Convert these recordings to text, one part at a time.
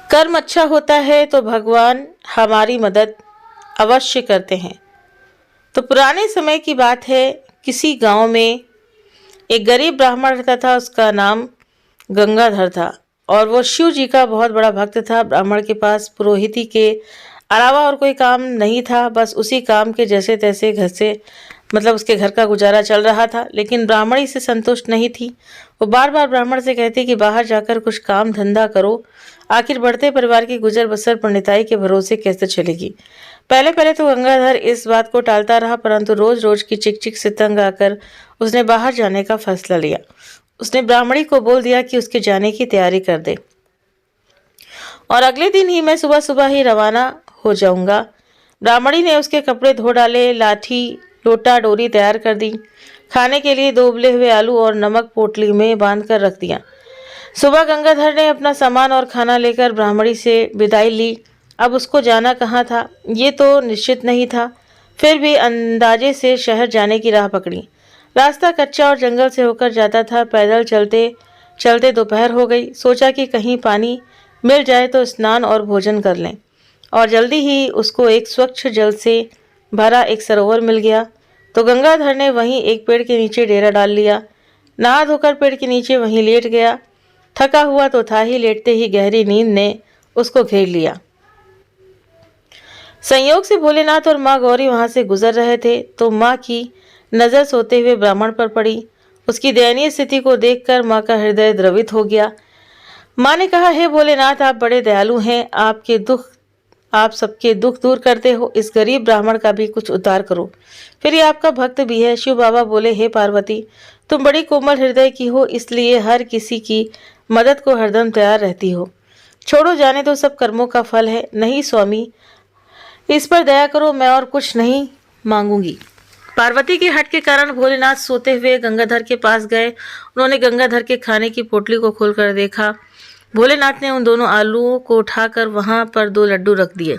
कर्म अच्छा होता है तो भगवान हमारी मदद अवश्य करते हैं। तो पुराने समय की बात है, किसी गांव में एक गरीब ब्राह्मण रहता था। उसका नाम गंगाधर था और वो शिव जी का बहुत बड़ा भक्त था। ब्राह्मण के पास पुरोहिती के अलावा और कोई काम नहीं था। बस उसी काम के जैसे तैसे घर से उसके घर का गुजारा चल रहा था। लेकिन ब्राह्मणी से संतुष्ट नहीं थी। वो बार बार ब्राह्मण से कहती कि बाहर जाकर कुछ काम धंधा करो, आखिर बढ़ते परिवार की गुजर बसर पंडिताई के भरोसे कैसे चलेगी। पहले पहले तो गंगाधर इस बात को टालता रहा, परंतु रोज रोज की चिक चिक से तंग आकर उसने बाहर जाने का फैसला लिया। उसने ब्राह्मणी को बोल दिया कि उसके जाने की तैयारी कर दे और अगले दिन ही मैं सुबह सुबह ही रवाना हो जाऊंगा। ब्राह्मणी ने उसके कपड़े धो डाले, लाठी लोटा डोरी तैयार कर दी। खाने के लिए 2 उबले हुए आलू और नमक पोटली में बांध कर रख दिया। सुबह गंगाधर ने अपना सामान और खाना लेकर ब्राह्मणी से विदाई ली। अब उसको जाना कहाँ था ये तो निश्चित नहीं था। फिर भी अंदाजे से शहर जाने की राह पकड़ी। रास्ता कच्चा और जंगल से होकर जाता था। पैदल चलते चलते दोपहर हो गई। सोचा कि कहीं पानी मिल जाए तो स्नान और भोजन कर लें, और जल्दी ही उसको एक स्वच्छ जल से भरा एक सरोवर मिल गया। तो गंगाधर ने वहीं एक पेड़ के नीचे डेरा डाल लिया। नहा धोकर पेड़ के नीचे वहीं लेट गया। थका हुआ तो था ही, लेटते ही गहरी नींद ने उसको घेर लिया। संयोग से भोलेनाथ और माँ गौरी वहां से गुजर रहे थे तो माँ की नजर सोते हुए ब्राह्मण पर पड़ी। उसकी दयनीय स्थिति को देखकर माँ का हृदय द्रवित हो गया। माँ ने कहा, हे भोलेनाथ, आप बड़े दयालु हैं। आप सबके दुख दूर करते हो, इस गरीब ब्राह्मण का भी कुछ उद्धार करो। फिर ये आपका भक्त भी है। शिव बाबा बोले, हे पार्वती, तुम बड़ी कोमल हृदय की हो, इसलिए हर किसी की मदद को हरदम तैयार रहती हो। छोड़ो, जाने दो, सब कर्मों का फल है। नहीं स्वामी, इस पर दया करो, मैं और कुछ नहीं मांगूंगी। पार्वती के हट के कारण भोलेनाथ सोते हुए गंगाधर के पास गए। उन्होंने गंगाधर के खाने की पोटली को खोलकर देखा। भोलेनाथ ने उन दोनों आलूओं को उठाकर वहां पर 2 लड्डू रख दिए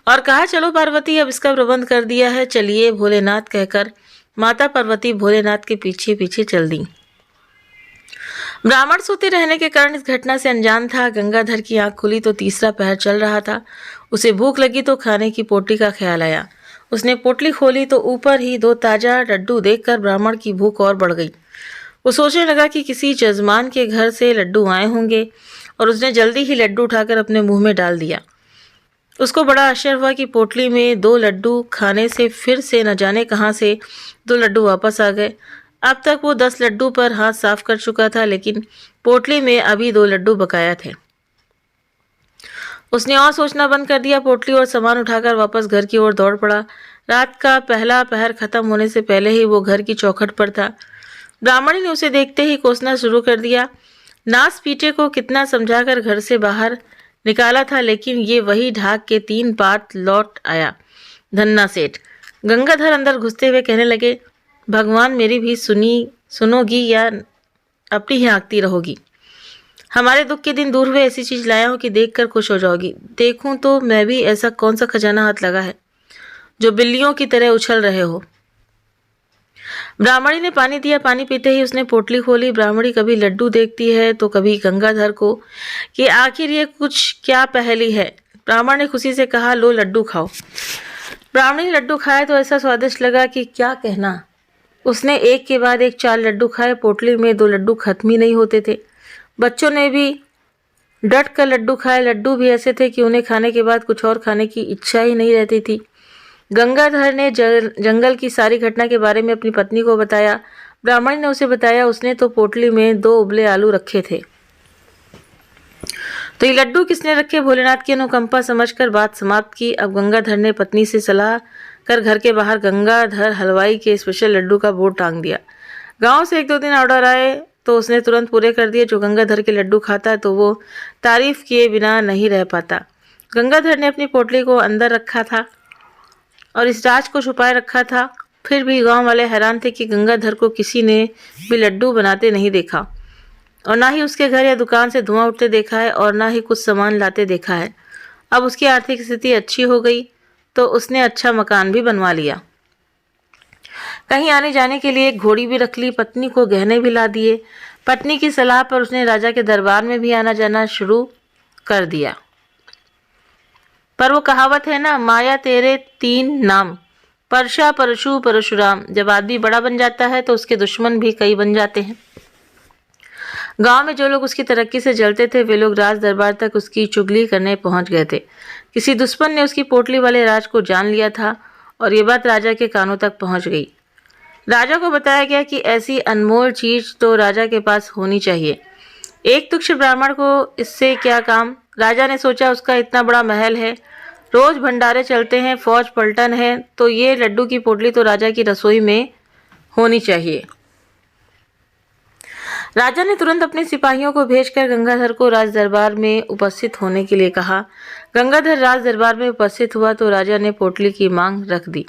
और कहा, चलो पार्वती, अब इसका प्रबंध कर दिया है, चलिए। भोलेनाथ कहकर माता पार्वती भोलेनाथ के पीछे पीछे चल दी। ब्राह्मण सोते रहने के कारण इस घटना से अनजान था। गंगाधर की आंख खुली तो तीसरा पहर चल रहा था। उसे भूख लगी तो खाने की पोटली का ख्याल आया। उसने पोटली खोली तो ऊपर ही 2 ताजा लड्डू देखकर ब्राह्मण की भूख और बढ़ गई। वो सोचने लगा कि किसी जजमान के घर से लड्डू आए होंगे, और उसने जल्दी ही लड्डू उठाकर अपने मुंह में डाल दिया। उसको बड़ा आश्चर्य हुआ कि पोटली में 2 लड्डू खाने से फिर से न जाने कहां से 2 लड्डू वापस आ गए। अब तक वो 10 लड्डू पर हाथ साफ कर चुका था, लेकिन पोटली में अभी 2 लड्डू बकाया थे। उसने और सोचना बंद कर दिया। पोटली और सामान उठाकर वापस घर की ओर दौड़ पड़ा। रात का पहला पहर खत्म होने से पहले ही वो घर की चौखट पर था। ब्राह्मणी ने उसे देखते ही कोसना शुरू कर दिया। नास पीटे को कितना समझाकर घर से बाहर निकाला था, लेकिन ये वही ढाक के 3 बात लौट आया। धन्ना सेठ। गंगाधर अंदर घुसते हुए कहने लगे, भगवान, मेरी भी सुनोगी या अपनी ही आंकती रहोगी? हमारे दुख के दिन दूर हुए, ऐसी चीज लाया हूं कि देखकर खुश हो जाओगी। देखूं तो मैं भी ऐसा कौन सा खजाना हाथ लगा है जो बिल्लियों की तरह उछल रहे हो। ब्राह्मणी ने पानी दिया। पानी पीते ही उसने पोटली खोली। ब्राह्मणी कभी लड्डू देखती है तो कभी गंगाधर को, कि आखिर ये कुछ क्या पहेली है। ब्राह्मण ने खुशी से कहा, लो लड्डू खाओ। ब्राह्मणी ने लड्डू खाए तो ऐसा स्वादिष्ट लगा कि क्या कहना। उसने एक के बाद एक 4 लड्डू खाए। पोटली में 2 लड्डू खत्म ही नहीं होते थे। बच्चों ने भी डट कर लड्डू खाए। लड्डू भी ऐसे थे कि उन्हें खाने के बाद कुछ और खाने की इच्छा ही नहीं रहती थी। गंगाधर ने जंगल की सारी घटना के बारे में अपनी पत्नी को बताया। ब्राह्मणी ने उसे बताया, उसने तो पोटली में 2 उबले आलू रखे थे, तो ये लड्डू किसने रखे? भोलेनाथ की अनुकंपा समझकर बात समाप्त की। अब गंगाधर ने पत्नी से सलाह कर घर के बाहर गंगाधर हलवाई के स्पेशल लड्डू का बोर्ड टांग दिया। गांव से 1-2 दिन ऑर्डर आए तो उसने तुरंत पूरे कर दिए। जो गंगाधर के लड्डू खाता तो वो तारीफ किए बिना नहीं रह पाता। गंगाधर ने अपनी पोटली को अंदर रखा था और इस राज को छुपाए रखा था। फिर भी गांव वाले हैरान थे कि गंगाधर को किसी ने भी लड्डू बनाते नहीं देखा, और ना ही उसके घर या दुकान से धुआं उठते देखा है, और ना ही कुछ सामान लाते देखा है। अब उसकी आर्थिक स्थिति अच्छी हो गई तो उसने अच्छा मकान भी बनवा लिया। कहीं आने जाने के लिए एक घोड़ी भी रख ली। पत्नी को गहने भी ला दिए। पत्नी की सलाह पर उसने राजा के दरबार में भी आना जाना शुरू कर दिया। पर वो कहावत है ना, माया तेरे 3 नाम, परशा, परशु, परशुराम। जब आदमी बड़ा बन जाता है तो उसके दुश्मन भी कई बन जाते हैं। गांव में जो लोग उसकी तरक्की से जलते थे वे लोग राज दरबार तक उसकी चुगली करने पहुंच गए थे। किसी दुश्मन ने उसकी पोटली वाले राज को जान लिया था और ये बात राजा के कानों तक पहुंच गई। राजा को बताया गया कि ऐसी अनमोल चीज तो राजा के पास होनी चाहिए। एक तुच्छ ब्राह्मण को इससे क्या काम। राजा ने सोचा उसका इतना बड़ा महल है, रोज भंडारे चलते हैं, फौज पलटन है, तो ये लड्डू की पोटली तो राजा की रसोई में होनी चाहिए। राजा ने तुरंत अपने सिपाहियों को भेजकर गंगाधर को राज दरबार में उपस्थित होने के लिए कहा। गंगाधर राज दरबार में उपस्थित हुआ तो राजा ने पोटली की मांग रख दी।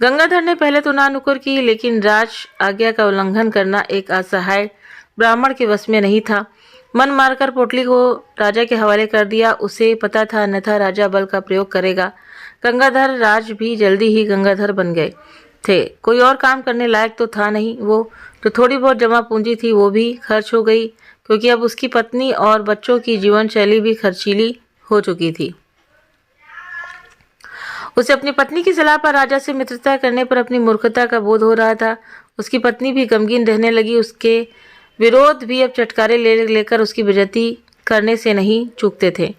गंगाधर ने पहले तो नानुकुर की, लेकिन राज आज्ञा का उल्लंघन करना एक असहाय ब्राह्मण के वश में नहीं था। मन मारकर पोटली को राजा के हवाले कर दिया। उसे पता था अन्यथा राजा बल का प्रयोग करेगा। गंगाधर राज भी जल्दी ही गंगाधर बन गए थे। कोई और काम करने लायक तो था नहीं। वो जो थोड़ी बहुत जमा पूंजी थी वो भी खर्च हो गई, क्योंकि अब उसकी पत्नी और बच्चों की जीवन शैली भी खर्चीली हो चुकी थी। उसे अपनी पत्नी की सलाह पर राजा से मित्रता करने पर अपनी मूर्खता का बोध हो रहा था। उसकी पत्नी भी गमगीन रहने लगी। उसके विरोध भी अब चटकारे लेकर उसकी बेइज्जती करने से नहीं चूकते थे।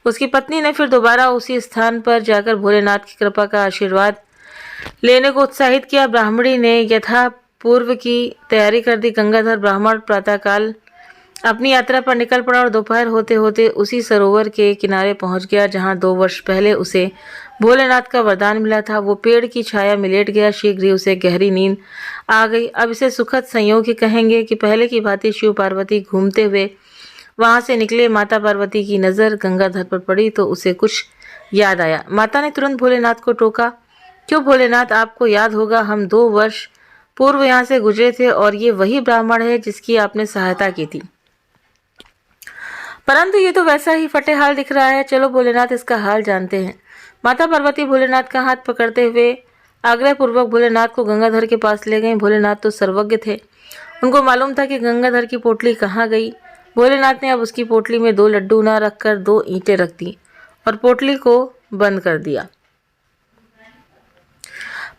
उसकी पत्नी ने फिर दोबारा उसी स्थान पर जाकर भोलेनाथ की कृपा का आशीर्वाद लेने को उत्साहित किया। ब्राह्मणी ने यथा पूर्व की तैयारी कर दी। गंगाधर ब्राह्मण प्रातःकाल अपनी यात्रा पर निकल पड़ा और दोपहर होते होते उसी सरोवर के किनारे पहुंच गया जहां 2 वर्ष पहले उसे भोलेनाथ का वरदान मिला था। वो पेड़ की छाया में लेट गया। शीघ्र ही उसे गहरी नींद आ गई। अब इसे सुखद संयोग ही कहेंगे कि पहले की भांति शिव पार्वती घूमते हुए वहां से निकले। माता पार्वती की नज़र गंगाधर पर पड़ी तो उसे कुछ याद आया। माता ने तुरंत भोलेनाथ को टोका, क्यों भोलेनाथ, आपको याद होगा हम 2 वर्ष पूर्व यहाँ से गुजरे थे और ये वही ब्राह्मण है जिसकी आपने सहायता की थी। परंतु ये तो वैसा ही फटे हाल दिख रहा है। चलो भोलेनाथ इसका हाल जानते हैं। माता पार्वती भोलेनाथ का हाथ पकड़ते हुए आग्रह पूर्वक भोलेनाथ को गंगाधर के पास ले गए। भोलेनाथ तो सर्वज्ञ थे। उनको मालूम था कि गंगाधर की पोटली कहाँ गई। भोलेनाथ ने अब उसकी पोटली में 2 लड्डू ना रखकर 2 ईंटें रख दी और पोटली को बंद कर दिया।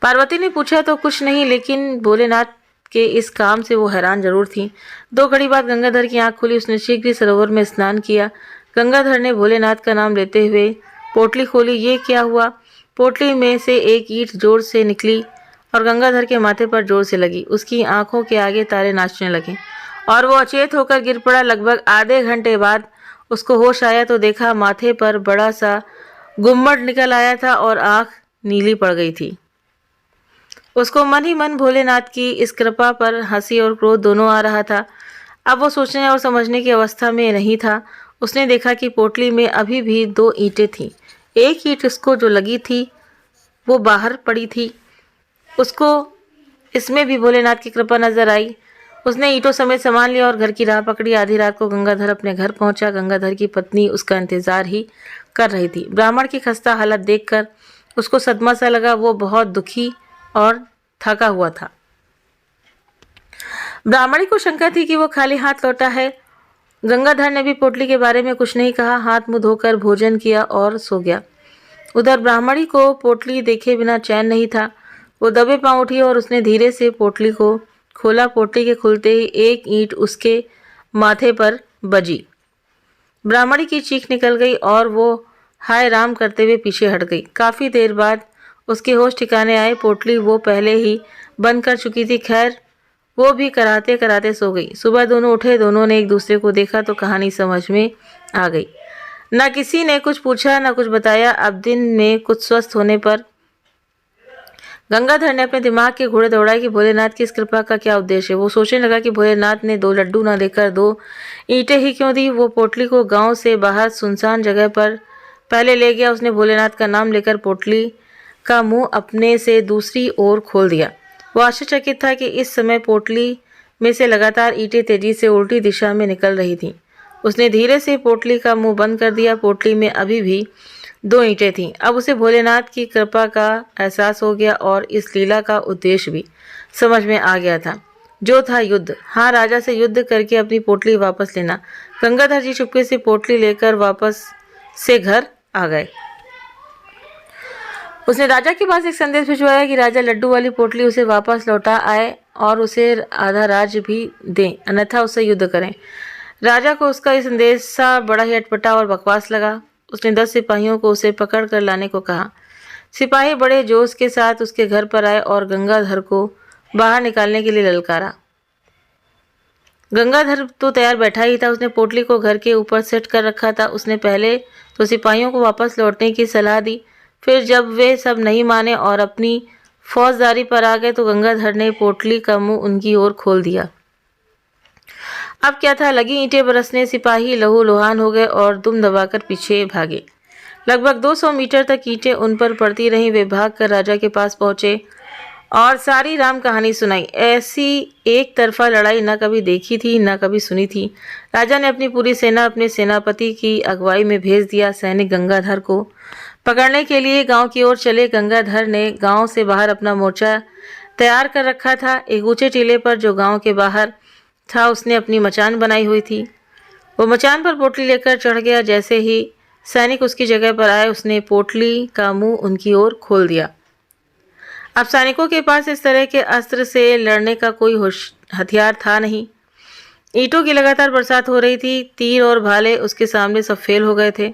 पार्वती ने पूछा तो कुछ नहीं, लेकिन भोलेनाथ के इस काम से वो हैरान जरूर थी। 2 घड़ी बाद गंगाधर की आंख खुली। उसने शीघ्र ही सरोवर में स्नान किया। गंगाधर ने भोलेनाथ का नाम लेते हुए पोटली खोली। ये क्या हुआ? पोटली में से एक ईंट जोर से निकली और गंगाधर के माथे पर जोर से लगी। उसकी आंखों के आगे तारे नाचने लगे और वो अचेत होकर गिर पड़ा। लगभग आधे घंटे बाद उसको होश आया तो देखा माथे पर बड़ा सा गुम्मट निकल आया था और आंख नीली पड़ गई थी। उसको मन ही मन भोलेनाथ की इस कृपा पर हंसी और क्रोध दोनों आ रहा था। अब वो सोचने और समझने की अवस्था में नहीं था। उसने देखा कि पोटली में अभी भी 2 ईंटें थीं। एक ईंट उसको जो लगी थी वो बाहर पड़ी थी। उसको इसमें भी भोलेनाथ की कृपा नजर आई। उसने ईंटों समेत सामान लिया और घर की राह पकड़ी। आधी रात को गंगाधर अपने घर पहुंचा। गंगाधर की पत्नी उसका इंतजार ही कर रही थी। ब्राह्मण की खस्ता हालत देखकर उसको सदमा सा लगा। वो बहुत दुखी और थका हुआ था। ब्राह्मणी को शंका थी कि वो खाली हाथ लौटा है। गंगाधर ने भी पोटली के बारे में कुछ नहीं कहा। हाथ मुंह धोकर भोजन किया और सो गया। उधर ब्राह्मणी को पोटली देखे बिना चैन नहीं था। वो दबे पांव उठी और उसने धीरे से पोटली को खोला। पोटली के खुलते ही एक ईंट उसके माथे पर बजी। ब्राह्मणी की चीख निकल गई और वो हाय राम करते हुए पीछे हट गई। काफी देर बाद उसके होश ठिकाने आए। पोटली वो पहले ही बंद कर चुकी थी। खैर वो भी कराते कराते सो गई। सुबह दोनों उठे। दोनों ने एक दूसरे को देखा तो कहानी समझ में आ गई। ना किसी ने कुछ पूछा ना कुछ बताया। अब दिन में कुछ स्वस्थ होने पर गंगाधर ने अपने दिमाग के घोड़े दौड़ाए कि भोलेनाथ की इस कृपा का क्या उद्देश्य है। वो सोचने लगा कि भोलेनाथ ने 2 लड्डू ना देकर 2 ईंटें ही क्यों दी। वो पोटली को गांव से बाहर सुनसान जगह पर पहले ले गया। उसने भोलेनाथ का नाम लेकर पोटली का मुंह अपने से दूसरी ओर खोल दिया। वो आश्चर्यचकित था कि इस समय पोटली में से लगातार ईंटें तेजी से उल्टी दिशा में निकल रही थीं। उसने धीरे से पोटली का मुंह बंद कर दिया। पोटली में अभी भी 2 ईंटें थीं। अब उसे भोलेनाथ की कृपा का एहसास हो गया और इस लीला का उद्देश्य भी समझ में आ गया था। जो था युद्ध। हाँ, राजा से युद्ध करके अपनी पोटली वापस लेना। गंगाधर जी चुपके से पोटली लेकर वापस से घर आ गए। उसने राजा के पास एक संदेश भिजवाया कि राजा लड्डू वाली पोटली उसे वापस लौटा आए और उसे आधा राज्य भी दें, अन्यथा उससे युद्ध करें। राजा को उसका ये संदेशा बड़ा ही अटपटा और बकवास लगा। उसने 10 सिपाहियों को उसे पकड़ कर लाने को कहा। सिपाही बड़े जोश के साथ उसके घर पर आए और गंगाधर को बाहर निकालने के लिए ललकारा। गंगाधर तो तैयार बैठा ही था। उसने पोटली को घर के ऊपर सेट कर रखा था। उसने पहले तो सिपाहियों को वापस लौटने की सलाह दी, फिर जब वे सब नहीं माने और अपनी फौजदारी पर आ गए तो गंगाधर ने पोटली का मुंह उनकी ओर खोल दिया। अब क्या था, लगी ईंटें बरसने। सिपाही लहूलुहान हो गए और दुम दबाकर पीछे भागे। लगभग 200 मीटर तक ईंटें उन पर पड़ती रहीं। वे भागकर राजा के पास पहुंचे और सारी राम कहानी सुनाई। ऐसी एक तरफा लड़ाई न कभी देखी थी न कभी सुनी थी। राजा ने अपनी पूरी सेना अपने सेनापति की अगुवाई में भेज दिया। सैनिक गंगाधर को पकड़ने के लिए गांव की ओर चले। गंगाधर ने गांव से बाहर अपना मोर्चा तैयार कर रखा था। एक ऊंचे टीले पर जो गांव के बाहर था उसने अपनी मचान बनाई हुई थी। वो मचान पर पोटली लेकर चढ़ गया। जैसे ही सैनिक उसकी जगह पर आए उसने पोटली का मुंह उनकी ओर खोल दिया। अब सैनिकों के पास इस तरह के अस्त्र से लड़ने का कोई हथियार था नहीं। ईंटों की लगातार बरसात हो रही थी। तीर और भाले उसके सामने सब फेल हो गए थे।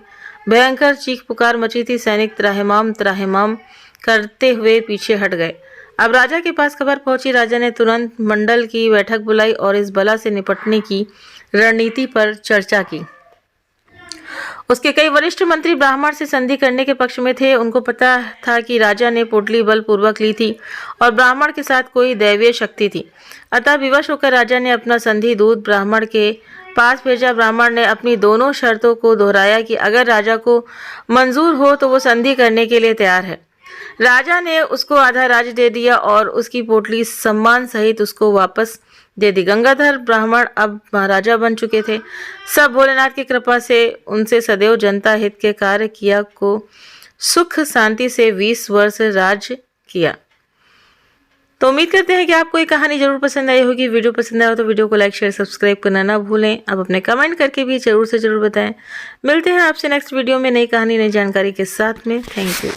भयंकर चीख पुकार मची थी। सैनिक त्राहिमाम त्राहिमाम करते हुए पीछे हट गए। अब राजा के पास खबर पहुंची। राजा ने तुरंत मंडल की बैठक बुलाई और इस बला से निपटने की रणनीति पर चर्चा की। उसके कई वरिष्ठ मंत्री ब्राह्मण से संधि करने के पक्ष में थे। उनको पता था कि राजा ने पोटली बलपूर्वक ली थी और ब्राह्मण के साथ कोई दैवीय शक्ति थी। अतः विवश होकर राजा ने अपना संधि दूत ब्राह्मण के पास भेजा। ब्राह्मण ने अपनी दोनों शर्तों को दोहराया कि अगर राजा को मंजूर हो तो वो संधि करने के लिए तैयार है। राजा ने उसको आधा राज्य दे दिया और उसकी पोटली सम्मान सहित उसको वापस दे दी। गंगाधर ब्राह्मण अब महाराजा बन चुके थे। सब भोलेनाथ की कृपा से उनसे सदैव जनता हित के कार्य किया को सुख शांति से 20 वर्ष राज्य किया। तो उम्मीद करते हैं कि आपको ये कहानी जरूर पसंद आई होगी। वीडियो पसंद आया हो तो वीडियो को लाइक शेयर सब्सक्राइब करना ना भूलें। आप अपने कमेंट करके भी जरूर से जरूर बताएं। मिलते हैं आपसे नेक्स्ट वीडियो में नई कहानी नई जानकारी के साथ में। Thank you.